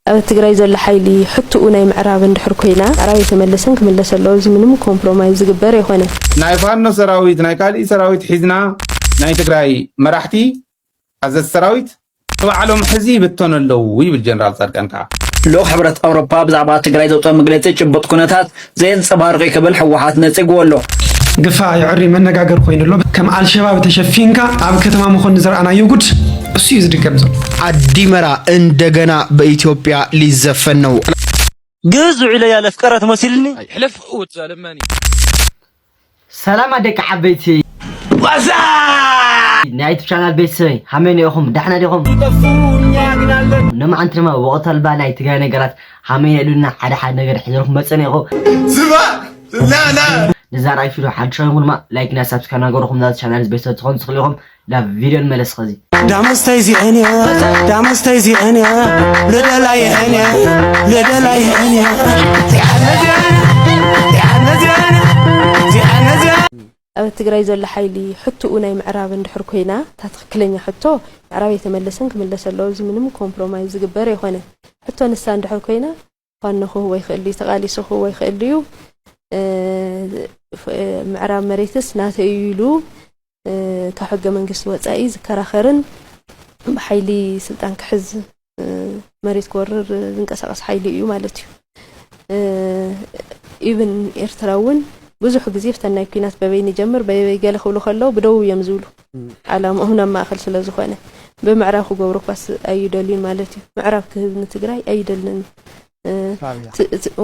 أب تجري زل حيلي حتى أنا معراب ندحر كوينا عربي تملسن كملس اللوزي منهم كومبرومايز جبار هنا نايفان سراويت نايكالي سراويت حزنا ناي تجري مرحتي از السراويت وعلم حزي بتون اللوي بالجنرال صار كا لو حبرت أوروبا بزعبا تجري زوطة مقلتة جبت كونتات زين صبار غي قبل حوحات نتسق له قفا يعري من نجاجر خوين اللو كم على الشباب تشفينك عم كتما مخون نزر أنا يوجد እሱ ይዝድከምዘ አዲመራ እንደገና በኢትዮጵያ ሊዘፈን ነው ግዙዕ ኢለ ያለ ፍቀረት መስልኒ ይحلف قوت زلماني ሰላም አደቅ ዓበይቲ ዋዛ ናይት ቻናል ቤተሰብ ሃመን ይኹም ዳሕና ዲኹም ነማዓንትማ ወቅተል ባላይ ትጋይ ነገራት ሃመን ይሉና ሓደ ሓደ ነገር ሕዝርኩም መፀን ይኹ ዝባ ላ ንዛራይ ፊልም ሓድሽውን ማ ላይክ ና ሰብስክራይብ ናገርኩም ናት ቻናል ቤተሰብ ትኾን ትኽልኹም ላ ቪድዮ መለስ ኸዚ ዳመስተይ ዚአንያ ለደላይ أب تجري زل حيلي حتى أنا معراب ندحر كوينا تتخكلني حتى عربي تملسن كملس اللوزي منهم كومبرومايز جبار هنا حتى نستان ندحر كوينا فانه هو يخلي تقالي سو هو يخليه معراب مريتس ناتيلو كحق منقص وصاي ذكراخرن بحيلي سلطان كحز مريت كورر انقساقس حيلي يو مالتي even ኤርትራውን ብዙሕ ግዜ ፍተናይ ኩናት በበይኒ ጀምር በበይገለ ክብሉ ከለው ብደው የምዝብሉ ዓላማውን ማእኸል ስለ ዝኾነ በምዕራብ ክገብሩ ኳስ ኣይደልን ማለት እዩ ምዕራብ ክህብን ትግራይ ኣይደልን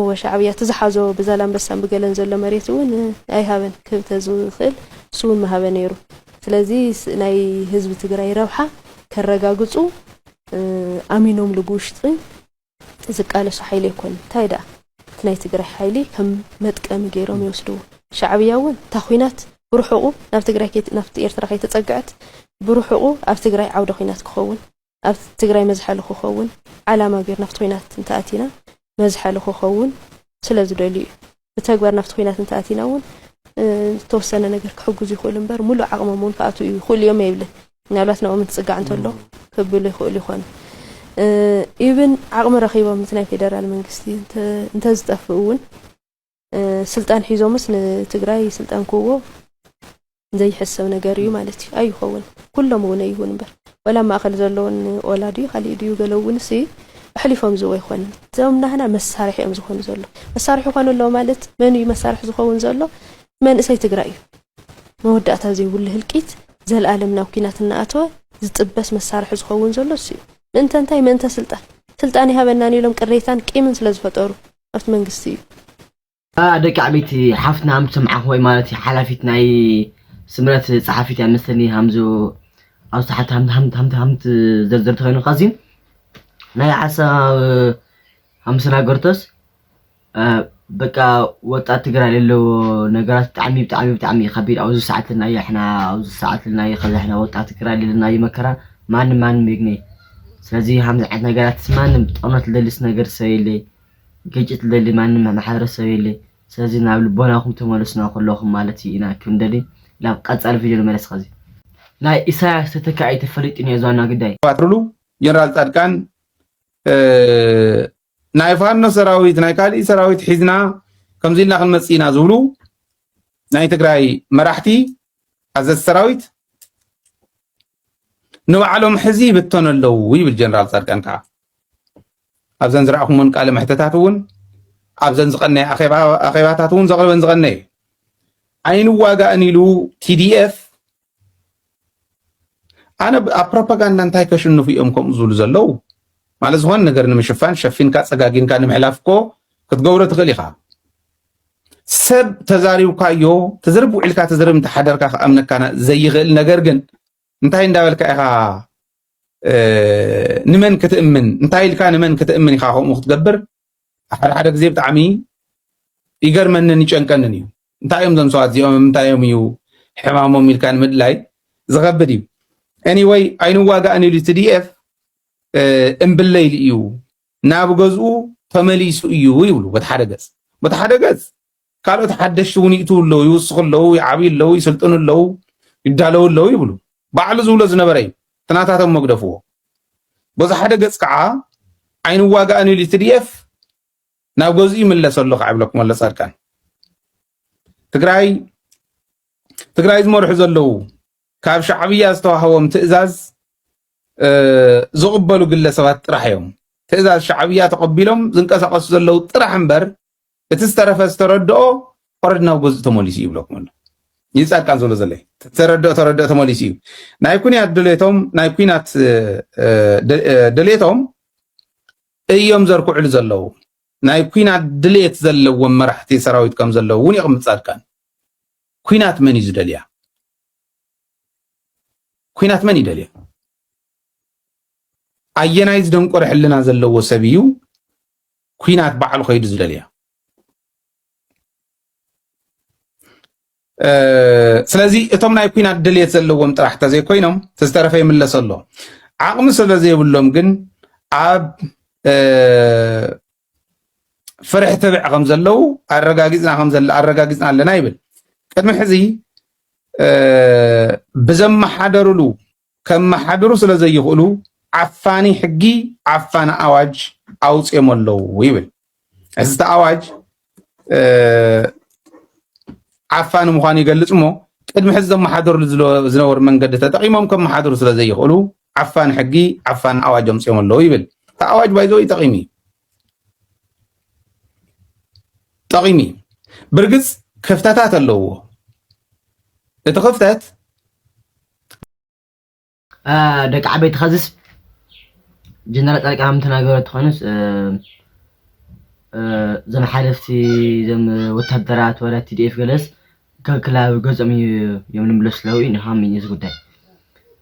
ወሻዕብያ ተዝሓዞ በዛላምበሳን በገለን ዘሎ መሬት እውን ኣይሃበን ክብተ ዝኽእል ሱን መሃበ ነይሩ ስለዚ ናይ ህዝቢ ትግራይ ረብሓ ከረጋግጹ ኣሚኖም ልጉሽት ዝቃለሱ ሓይለ ይኮን ታይዳ ናይ ትግራይ ሓይሊ ከም መጥቀም ገይሮም ይወስዱ ሻዕብያውን ታኺናት ብሩሕቁ ናብ ትግራይ ናፍቲ ኤርትራ ከይተጸግዐት ብሩሕቁ ኣብ ትግራይ ዓውደ ኺናት ክኸውን ኣብ ትግራይ መዝሓል ክኸውን ዓላማ ገይር ናፍቲ ኺናት እንተኣቲና መዝሓል ክኸውን ስለዝደልዩ ብተግባር ናፍቲ ኺናት እንተኣቲናውን ተወሰነ ነገር ክሕግዙ ይኽእሉ እምበር ሙሉእ ዓቕሞም እውን ከኣቱ ይኽእሉ እዮም ይብለ ምናልባት ናኦም ትጽጋዕ እንተሎ ክብሉ ይኽእሉ ይኾኑ even عقم رخيبة مثل فيدرال منجستي أنت زتفقون سلطان حيزومس نتجري سلطان كوو زي حسوا نجاريو مالتي أي خون كلهم ونيهون بر ولا ما أخذ زلون ولا ديو خلي ديو قالون سي أحلفهم زوي خون زومنا هنا مسارح يوم زخون زلو مسارح خون الله مالت من مسارح زخون زلو من سي تجري مودة تزي ولا هالكيت زي العالم ناوكينات الناتو زتبس مسارح زخون زلو سي انتي من انت سلطاني هبناني لهم قريتان قيمن سلازفطرو افت منغستي دك عبيتي حفنا عم تسمع هوي مالتي حلافيت ناي سمرت صحافيت امثلني همزو او صحت هم زرزرت خينو قازين ناي عسا همسنا غرتس بقى وطات تغرا للو نغرات تعمي خبير او ساعات لنا احنا او ساعات لنا يخلي احنا وطات تغرا لنا يمكرا مان ميغني ስለዚህ ሃምዝ ዓት ነገራት ማንም ጣውናት ለልስ ነገር ሰይለ ገጭት ለል ማንም ማሕረስ ሰይለ ስለዚህ ናብ ልቦናኩም ተመለስና ከለኹም ማለት ኢና ክንደሊ ላብ ቀጻል ቪዲዮ መለስ ኸዚ ናይ ኢሳያስ ተተካይ ተፈሊጥኒ የዛና ግዳይ ባትሩሉ ጀነራል ጻድቃን ናይ ፋኖ ሰራዊት ናይ ካሊ ሰራዊት ሒዝና ከምዚልና ክንመጽኢና ዝብሉ ናይ ትግራይ መራሕቲ ኣዘዝ ሰራዊት نوعلهم حزي بتون اللوي بالجنرال صاركان كا أبزن زرعهم من قال محتتاتون أبزن زقني أخيباتاتون زقلبن زقني عين واقع أنيلو TDF أنا بروباغندا انتهي كشنو في أمكم زول زلو مع زوان نقرن مشفان شفين كات سقاقين كان محلافكو كتقورة تغليخا سب تزاريو كايو تزربو علكا تزرب متحدر كا أمنك كان زي غل نقرقن انتهي ندابلك إخا نمن كتأمن انتهي لكا نمن كتأمن إخا هم مختقبر حد كزيب تعمي إيقر من نيشانكنني انتهي يوم زنسوات زيوم انتهي يوم يو حمامو ميلكان مدلاي زغبدي anyway أينو واقع أني لتديف انبالليل إيو نابو قزقو فمليسو إيو يولو بتحدقز قالوا تحدشتوني إتو اللو يوسخ اللو يعبي اللو يسلطن اللو يدالو اللو يبلو بعل زولة زنبري تناتاتهم مقدفوه بذا حدا قص كعا عين واقع أنو اللي TDF ناوجوزي من اللي صار له عبلكم ولا صار كان تقرأي زمر حزلو كاب شعبية استوى تأزاز زقبلوا قلة سوات رحيهم تأزاز شعبية تقبلهم زنكاس قصوا زلو ترحمبر تسترف استردو قردنا وجوز تموليسي يبلكم ولا يسأل كان زلو زلي تردو تموليسي نايكوني دليتهم نايكونات دليتهم أيام زركو على زلو نايكونات دليت زلو ومرحتي سراويت كم زلو وني قم تصار كان كوينات من يزدليا كوينات من يدليا أينا يزدون قرح لنا زلو وسبيو كوينات بعلو خيد زدليا سلازي اتم نايكونات دليت زلو ومترحت زي كوينهم تسترفي من اللي صلو عقم سلازي يقولهم قن عاب فرح تبع غمزلو الرقاقيزنا غمزل الرقاقيزنا لنا يبل قد محزي بزم حدرلو كم حدرو سلازي يقولوا عفاني حقي عفان اواج اوص يمولو يبل است اواج عفان مخاني يقلصمو قد محزم محدر زنور منقد تقيمهم كم حدرو سلازي يقولوا عفان حقي عفان اواج اوص يمولو يبل تاواج بايزو يتقيمي تقيمي برقص كفتاتات اللو تخفتات دك عبيت خزس جنرال طارق عم تناغرت خونس زم حالفتي زم وتهدرات ولا TDF جلس كلا جزء يوم نبلش لو إن هامين يزقدي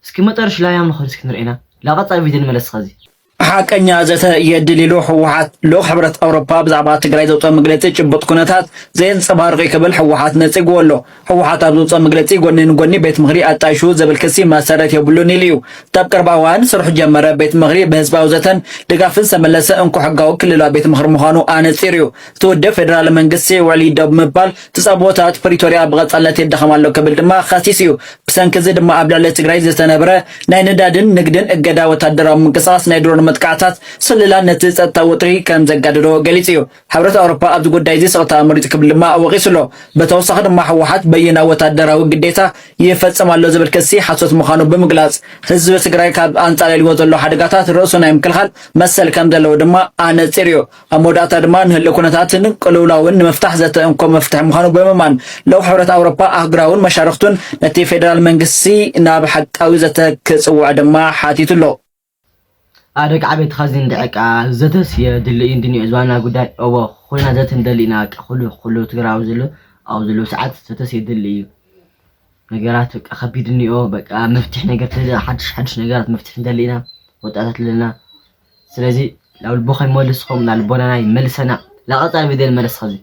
اسكي ما طرش لا يعمل خالص كنرينا لا قطع فيديو ملص خزي ሓቀኛ ዘተ የድልሉ ሕወሓት ሎ ሕብረት ኣውሮፓ ብዛዕባ ትግራይ ዘውፅኦ መግለፂ ጭቡጥ ኩነታት ዘየንፀባርቕ ክብል ሕወሓት ነፂግዎ ኣሎ ሕወሓት ኣብ ዘውፅኦ መግለፂ ጎኒ ንጎኒ ቤት ምክሪ ኣጣይሹ ዝብል ክሲ መሰረት የብሉን ኢሉ እዩ ኣብ ቅርብ እዋን ስርሑ ጀመረ ቤት ምክሪ ብህዝባዊ ዘተን ድጋፍን ዝተመለሰ እንኩ ሕጋዊ ክልላዊ ቤት ምክሪ ምዃኑ ኣነፂሩ እዩ እቲ ውድብ ፌደራል መንግስቲ ውዕሊ ይደው ብምባል ተፃቦታት ፕሪቶርያ ብቐፃልነት የዳኸም ኣሎ ክብል ድማ ከሲስ እዩ ብሰንኪ እዚ ድማ ኣብ ልዕሊ ትግራይ ዝተነበረ ናይ ነዳድን ንግድን እገዳ ወታደራዊ ምንቅስቓስ ናይ ድሮን متقاطات سلالان نتيجة توتري كان زجاجدو جالسيو حبرت أوروبا أبدو قد دايزي سقطا مريض قبل ما وقيسلو بتوصخ ما حوحات بينا وتقدروا قديتا يفتح مع اللوز بالكسي حصوت مخانو بمجلس حزب سجراي كاب أنت على الوضع اللي حركات رأسنا يمكن خال مثل كم دلو دما أنا سيريو أمودات دمان هل كنتات نقولوا وإن مفتاح ذات أنكم مفتاح مخانو بممان لو حبرت أوروبا أجراون مشاركتون نتي فيدرال منجسي ناب حق أو ذاتك سوى دما حاتيتلو أدك عبيد خازن دعك زتس يدلي إندني أزوانا قداي أو خلنا زت ندلينا خلو تقرأ أو زلو ساعات زتس يدلي نجاراتك أخبيدني أو بق مفتح نجارت حدش نجارات مفتح ندلينا وتأتت لنا سلازي لو البخل مولسهم لا البونا يملسنا لا قطع بدل ملس خزي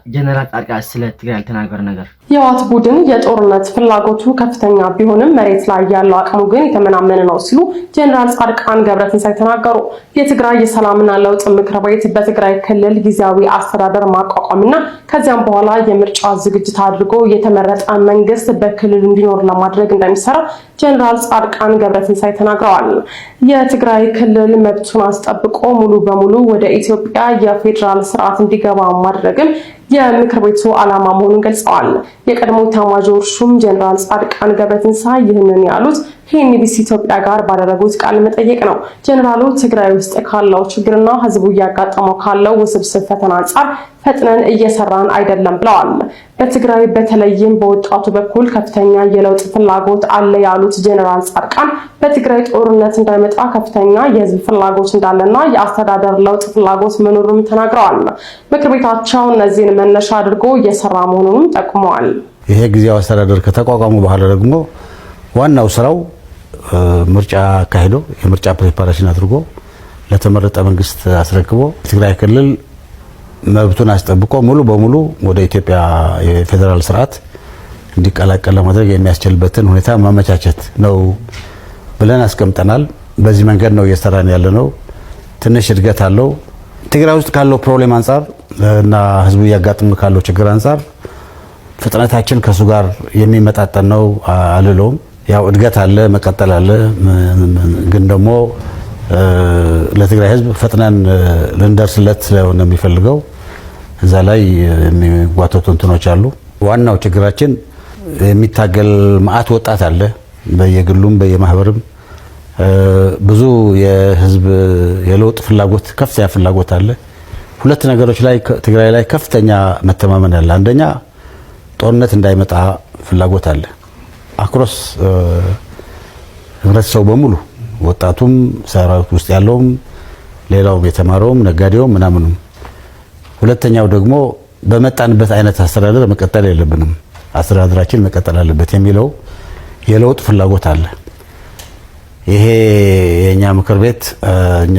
جنرات أرجع السلة تقرأ تناقر نجار የዋት ቡድን የጦርነት ፍላጎቱ ከፍተኛ ቢሆንም መሬት ላይ ያለው አቅሙ ግን የተመናመነ ነው ሲሉ ጀነራል ጻድቃን ገብረትንሳኤ ተናገሩ። የትግራይ የሰላምና ለውጥ ምክር ቤት በትግራይ ክልል ጊዜያዊ አስተዳደር ማቋቋምና ከዚያም በኋላ የምርጫ ዝግጅት አድርጎ የተመረጠ መንግስት በክልሉ እንዲኖር ለማድረግ እንደሚሰራ ጀነራል ጻድቃን ገብረትንሳኤ ተናግረዋል። የትግራይ ክልል መብቱን አስጠብቆ ሙሉ በሙሉ ወደ ኢትዮጵያ የፌደራል ስርዓት እንዲገባ ማድረግም የምክር ቤቱ ዓላማ መሆኑን ገልጸዋል። የቀድሞ ኤታማዦር ሹም ጀነራል ጻድቃን ገብረትንሳኤ ይህንን ያሉት ከኤንቢሲ ኢትዮጵያ ጋር ባደረጉት ቃለ መጠይቅ ነው። ጀነራሉ ትግራይ ውስጥ ካለው ችግርና ህዝቡ ያጋጠመው ካለው ውስብስብ ፈተና አንጻር ፈጥነን እየሰራን አይደለም ብለዋል። በትግራይ በተለይም በወጣቱ በኩል ከፍተኛ የለውጥ ፍላጎት አለ ያሉት ጀነራል ጻድቃን በትግራይ ጦርነት እንዳይመጣ ከፍተኛ የህዝብ ፍላጎት እንዳለና የአስተዳደር ለውጥ ፍላጎት መኖሩን ተናግረዋል። ምክር ቤታቸው እነዚህን መነሻ አድርጎ እየሰራ መሆኑንም ጠቁመዋል። ይሄ ጊዜያዊ አስተዳደር ከተቋቋሙ በኋላ ደግሞ ዋናው ስራው ምርጫ አካሂዶ የምርጫ ፕሪፓሬሽን አድርጎ ለተመረጠ መንግስት አስረክቦ ትግራይ ክልል መብቱን አስጠብቆ ሙሉ በሙሉ ወደ ኢትዮጵያ የፌደራል ስርዓት እንዲቀላቀል ለማድረግ የሚያስችልበትን ሁኔታ ማመቻቸት ነው ብለን አስቀምጠናል። በዚህ መንገድ ነው እየሰራን ያለነው። ትንሽ እድገት አለው። ትግራይ ውስጥ ካለው ፕሮብሌም አንፃር እና ህዝቡ ያጋጥም ካለው ችግር አንፃር ፍጥነታችን ከሱ ጋር የሚመጣጠን ነው አልለውም። ያው እድገት አለ፣ መቀጠል አለ። ግን ደግሞ ለትግራይ ህዝብ ፈጥነን ልንደርስለት ስለሆነ የሚፈልገው እዛ ላይ የሚጓተቱ እንትኖች አሉ። ዋናው ችግራችን የሚታገል ማአት ወጣት አለ በየግሉም በየማህበርም ብዙ የህዝብ የለውጥ ፍላጎት ከፍተኛ ፍላጎት አለ። ሁለት ነገሮች ላይ ትግራይ ላይ ከፍተኛ መተማመን አለ። አንደኛ ጦርነት እንዳይመጣ ፍላጎት አለ አክሮስ ህብረተሰቡ በሙሉ ወጣቱም ሰራዊት ውስጥ ያለውም ሌላውም የተማረውም ነጋዴውም ምናምኑም። ሁለተኛው ደግሞ በመጣንበት አይነት አስተዳደር መቀጠል የለብንም አስተዳደራችን መቀጠል አለበት የሚለው የለውጥ ፍላጎት አለ። ይሄ የኛ ምክር ቤት እኛ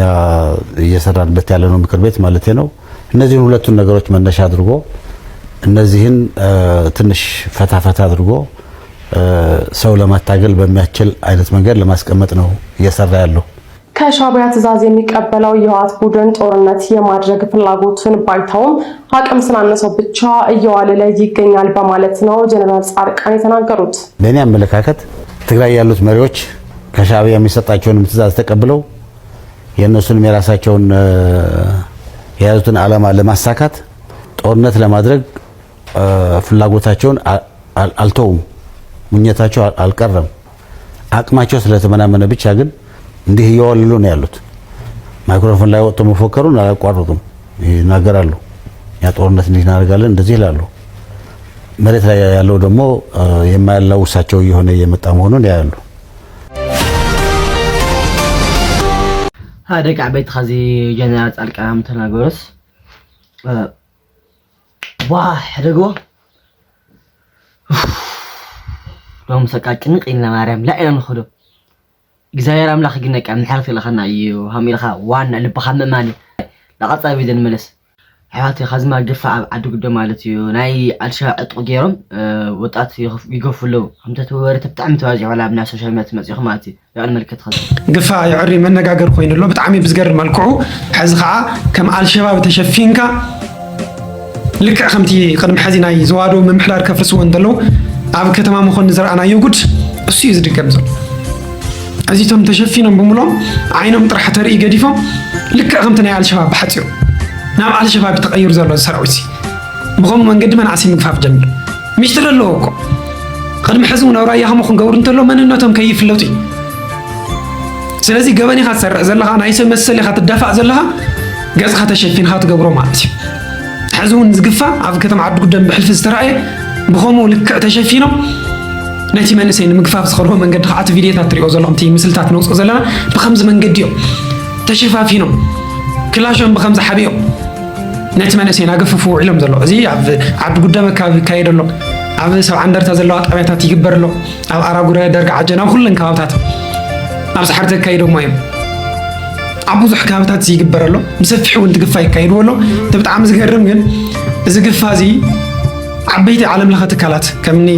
እየሰራንበት ያለነው ምክር ቤት ማለት ነው እነዚህን ሁለቱን ነገሮች መነሻ አድርጎ እነዚህን ትንሽ ፈታፈታ አድርጎ ሰው ለማታገል በሚያስችል አይነት መንገድ ለማስቀመጥ ነው እየሰራ ያለው። ከሻዕቢያ ትዕዛዝ የሚቀበለው የህወሓት ቡድን ጦርነት የማድረግ ፍላጎቱን ባይተውም አቅም ስላነሰው ብቻ እየዋለለ ይገኛል በማለት ነው ጀነራል ጻድቃን የተናገሩት። በእኔ አመለካከት ትግራይ ያሉት መሪዎች ከሻዕቢያ የሚሰጣቸውን ትዕዛዝ ተቀብለው የነሱንም የራሳቸውን የያዙትን ዓላማ ለማሳካት ጦርነት ለማድረግ ፍላጎታቸውን አልተውም። ሙኝታቸው አልቀረም። አቅማቸው ስለተመናመነ ብቻ ግን እንዲህ እየዋለሉ ነው ያሉት። ማይክሮፎን ላይ ወጥቶ መፎከሩን አላቋረጡም፣ ይናገራሉ። ያ ጦርነት እንዲህ እናደርጋለን እንደዚህ ይላሉ። መሬት ላይ ያለው ደግሞ የማያላውሳቸው እየሆነ እየመጣ መሆኑን ያያሉ። هذا قاعد خزي جنرال ጻድቃን ተናገሩስ واحد دغو دوم سقاጭን قيلنا ማርያም لا انا نخدو እግዚአብሔር አምላክ ግን ነቃ ምሕረት ለኸና እዩ ሃሚልኻ ዋና ልብኻ መማኒ ለቀጻይ ቢደን መለስ ሕያት ኸዝማ ግፋ ዓዲ ጉደ ማለት እዩ ናይ አልሻ ዕጥቁ ገይሮም ወጣት ይገፍሉ ከምተ ወረ ተጣዕም ተዋዚ ወላ ብና ሶሻል ሚዲያ መጽይኹ ማለት ያን መልከት ኸዝ ግፋ ይዕሪ መነጋገር ኮይኑሎ ብጣዕሚ ብዝገርም መልክዑ ሕዚ ከዓ ከም አልሸባብ ተሸፊንካ ልክዕ ከምቲ ቅድሚ ሕዚ ናይ ዘዋዶ ምምሕዳር ከፍርስዎ እንተለው ኣብ ከተማ መኾን ዝረኣናዮ ጉድ እሱ እዩ ዝድገም ዘሎ። እዚቶም ተሸፊኖም ብምሎም ዓይኖም ጥራሕ ተርኢ ገዲፎም ልክዕ ከምቲ ናይ አልሸባብ ብሓፂሩ ናብ አልሸባብ ተቀይሩ ዘሎ ሰራዊት ብኸም መንገዲ መናእሲ ምግፋፍ ጀሚሩ ሚስጥር ኣለዎ እኮ ቅድሚ ሕዚ እውን ኣብ ራያ ከምኡ ክንገብሩ እንተሎ መንነቶም ከይፍለጡ እዩ። ስለዚ ገበኒኻ ትሰርዕ ዘለኻ ናይ ሰብ መሰል ኢኻ ትዳፋእ ዘለኻ ገፅኻ ተሸፊንካ ትገብሮ ማለት እዩ። ሕዚ እውን ዝግፋእ ኣብ ከተማ ዓዲ ጉደም ብሕልፊ ዝተረኣየ ብኸምኡ ልክዕ ተሸፊኖም ነቲ መንእሰይ ንምግፋፍ ዝኸድዎ መንገዲ ከዓ እቲ ቪድዮታት ትሪኦ ዘለኹም እቲ ምስልታት ነውፅኦ ዘለና ብኸምዚ መንገዲ እዮም ተሸፋፊኖም ክላሾም ብኸምዚ ሓቢኦም ነቲ መንእሰይ ናገፈፉ ውዒሎም ዘሎ። እዚ ኣብ ዓዲ ጉደም ኣካባቢ ይካየድ ኣሎ፣ ኣብ ሰብዓ እንደርታ ዘለዋ ጣብያታት ይግበር ኣሎ፣ ኣብ ኣራጉረ ደርጋ ዓጀን ኣብ ኩለን ከባብታት ኣብ ሰሓርቲ ይካየደሞ እዮም። ኣብ ብዙሕ ከባብታት ይግበር ኣሎ፣ ብሰፊሑ እውን ትግፋ ይካየድዎ ኣሎ። እቲ ብጣዕሚ ዝገርም ግን እዚ ግፋ እዚ ዓበይቲ ዓለም ለኸ ትካላት ከምኒ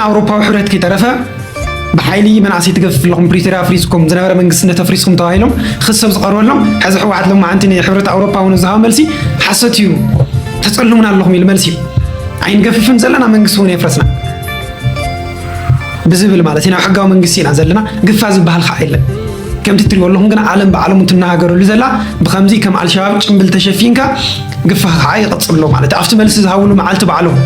ኣውሮፓዊ ሕብረት ከይተረፈ ብሓይሊ መናእሰይ ትገፍፍ ኣለኹም ፕሪቶሪያ ኣፍሪስኩም ዝነበረ መንግስትነት ኣፍሪስኩም ተባሂሎም ክሰብ ዝቐርበሎም ሕዚ ሕወሓት ሎማዓንቲ ሕብረት ኣውሮፓ እውን ዝሃቦ መልሲ ሓሰት እዩ ተፀልሙና ኣለኹም ኢሉ መልሲ ኣይንገፍፍን ዘለና መንግስቲ እውን የፍረስና ብዝብል ማለት እዩ። ናብ ሕጋዊ መንግስቲ ኢና ዘለና ግፋ ዝበሃል ከዓ የለን። ከምቲ ትሪእዎ ኣለኹም ግን ዓለም ብዓለሙ ትናሃገረሉ ዘላ ብከምዚ ከም አልሸባብ ጭምብል ተሸፊንካ ግፋ ከዓ ይቕፅል ኣሎ ማለት ኣብቲ መልሲ ዝሃብሉ መዓልቲ በዓሎም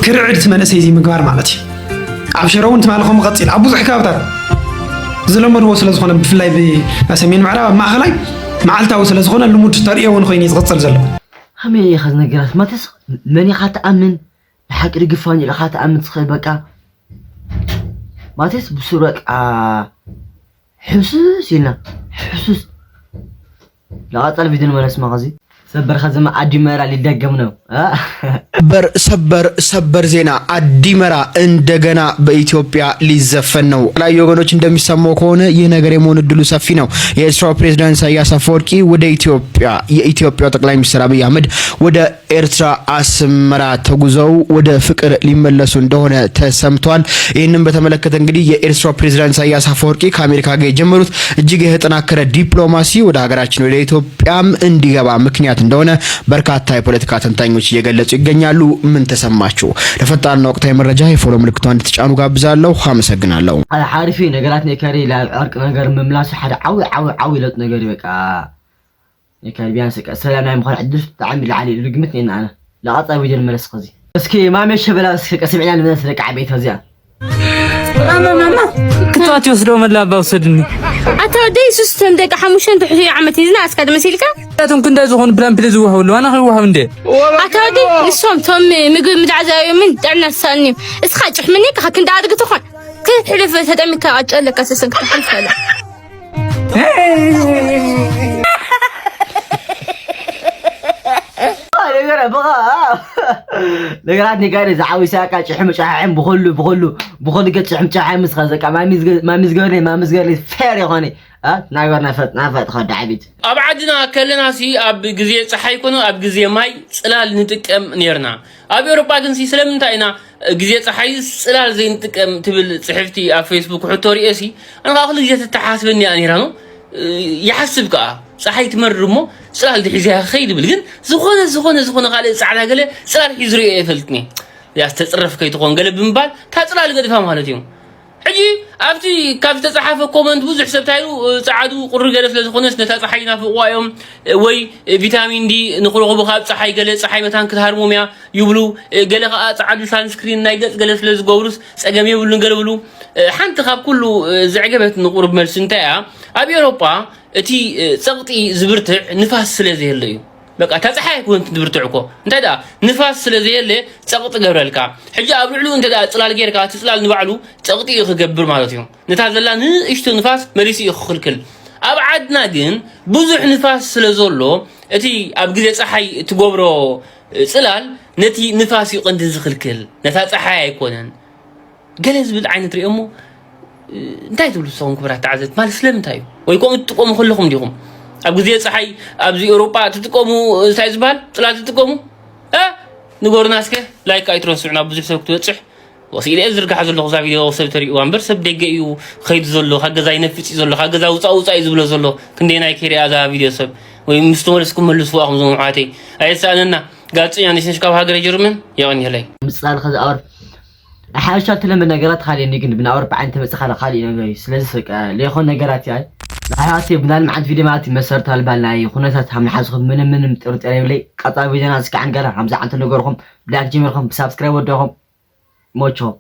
ክርዕድ እቲ መንእሰይ እዚ ምግባር ማለት እዩ። ኣብ ሽረ እውን ትማልኾም ቀፂል ኣብ ብዙሕ ከባብታት ዝለመድዎ ስለዝኾነ ብፍላይ ብሰሜን ምዕራብ ኣብ ማእኸላይ መዓልታዊ ስለዝኾነ ልሙድ ተርእዮ እውን ኮይኑ ዝቕፅል ዘሎ ከመይ ኢኻ ነገራት ማተስ መን ኢኻ ተኣምን ንሓቂ ድግፋን ኢኻ ተኣምን ትኽእል በቃ ማተስ ብሱረቅ ሕሱስ ኢልና ሕሱስ ለቀጻል ቪድዮ መለስ ማኸዚ ሰበር ኸዘማ አዲመራ ሊደገም ነው። ሰበር ዜና አዲመራ እንደገና በኢትዮጵያ ሊዘፈን ነው። ላይ ወገኖች እንደሚሰማው ከሆነ ይህ ነገር የመሆን እድሉ ሰፊ ነው። የኤርትራው ፕሬዝዳንት ኢሳያስ አፈወርቂ ወደ የኢትዮጵያው ጠቅላይ ሚኒስትር አብይ አህመድ ወደ ኤርትራ አስመራ ተጉዘው ወደ ፍቅር ሊመለሱ እንደሆነ ተሰምቷል። ይህንን በተመለከተ እንግዲህ የኤርትራው ፕሬዝዳንት ኢሳያስ አፈወርቂ ከአሜሪካ ጋር የጀመሩት እጅግ የተጠናከረ ዲፕሎማሲ ወደ ሀገራችን ወደ ኢትዮጵያም እንዲገባ ምክንያት እንደሆነ በርካታ የፖለቲካ ተንታኞች ነዋሪዎች እየገለጹ ይገኛሉ። ምን ተሰማችሁ? ለፈጣንና ወቅታዊ መረጃ የፎሎ ምልክቷን እንድትጫኑ ጋብዛለሁ። አመሰግናለሁ። ሓሪፊ ነገራት ነከሪ ለዕርቅ ነገር መምላሱ ሓደ ዓዊ ለጥ ነገር በቃ ነከሪ ቢያንስ ሰላም ናይ ምዃን ዕድል ብጣዕሚ ልዓሊ ርግምት ነና ኣነ ለቐጻይ ቪድዮ ንመለስ ኸዚ እስኪ ማሜ ሸበላ እስኪ ቀስምዕና ልመለስ ደቂ ዓበይቲ እዚኣ ማማ ክትዋት ይወስደው መላባ ወሰድኒ ኣታወደይ ሱስተን ደቂ ሓሙሽተን ትሕቲ ዓመት ይዝና ኣስካደ መሲልካ ታቶም ክንዳ ዝኾኑ ፕላን ፕሌዝ ዝውሃብሉ ኣነ ክውሃብ እንደ ኣታወደይ ንሶም ቶም ምግቢ ምድዓዛዮምን ጥዕና ተሳልኒዮም እስኻ ጭሕምኒ ከ ክንዳ ኣድግ ትኾን ክትሕልፍ ተጠሚካ ኣጨለካ ሰሰን ክትሕልፍ ኣላ ነገራት ነጋሪ ዝዓዊ ሳቃ ጭሕም ጫሕም بخلو قد ጭሕም ጫሕም መስኸዘቃ ማሚዝገበለ ፌር ይኾነ ናገርና ፈጥ ኸዳ ዓቢት ኣብ ዓድና ከለና ሲ ኣብ ግዜ ፀሓይ ኮኖ ኣብ ግዜ ማይ ጽላል ንጥቀም ነርና ኣብ ኤውሮፓ ግን ሲ ስለምንታይ ኢና ግዜ ፀሓይ ጽላል ዘይንጥቀም ትብል ጽሕፍቲ ኣብ ፌስቡክ ሕቶ ሪእሲ ኣነ ኣኽሊ ግዜ ተተሓስበኒ ኣኔራ ነው يحسب كا صحيت مرمو صلال دحيزها خيد بالجن زخونه قال صعدا قال صلال حزري يفلتني يا استتصرف كي تكون قلب بنبال كصلال قد فهم مالتيو حجي ابتي كاف تصحافه كومنت بزح حسابتايو صعدو قر قال فلزخونس نتا صحينا في وايوم وي فيتامين دي نخلقو بخاب صحي قال صحي متان كهرموميا يبلو قال صعدو سان سكرين ناي قال فلزغورس صقم يبلو قالبلو حنت خاب كله زعجبت نقرب ملس انتيا اب اوروبا اتي صقطي زبرتع نفاس سلازي هليو بقى تصحي كنت دبرتعكو انت دا نفاس سلازي هلي صقط غبرلكا حجا ابرعلو انت دا صلال غيركا تصلال نبعلو صقطي يخغبر مالتيو نتا زلان اشتو نفاس مريسي يخلكل ابعدنا جن بزح نفاس سلازولو اتي اب غزي صحي تغبرو صلال نتي نفاس يقند زخلكل نتا صحي يكونن جلز بالعين تريمو انتي تقولوا صون كبرات تعزت مال سلم تايو ويكون تقوموا كلكم ديكم اب غزي صحي اب زي اوروبا تقوموا سايزبال طلعت تقوموا نغورناسكه لايك ايترون سعنا بزح سبك توصح وسيله ازرق حزل لو فيديو سب تري وانبر سب دغيو خيد زلو حغزا ينفص زلو حغزا وصاوصا يزبل زلو كندينا كيري ازا فيديو سب وي مستولسكم ملسوا اخم زمعاتي ايساننا غاصيا نشنشكاو هاجر جرمن يغني لي مصال خذ اور حاجات لما نغرات خالي نيجن بناور بعين تمسخ خالي نغي سلازي فقا ليخون نغرات ياي حياتي بنال معد فيديو مالتي مسرت البالناي خونتات هم حاسخ من طرطري لي قطا فيديونا اسك عن غير 50 انت نغركم بلاك جيمركم سبسكرايب ودهم موچو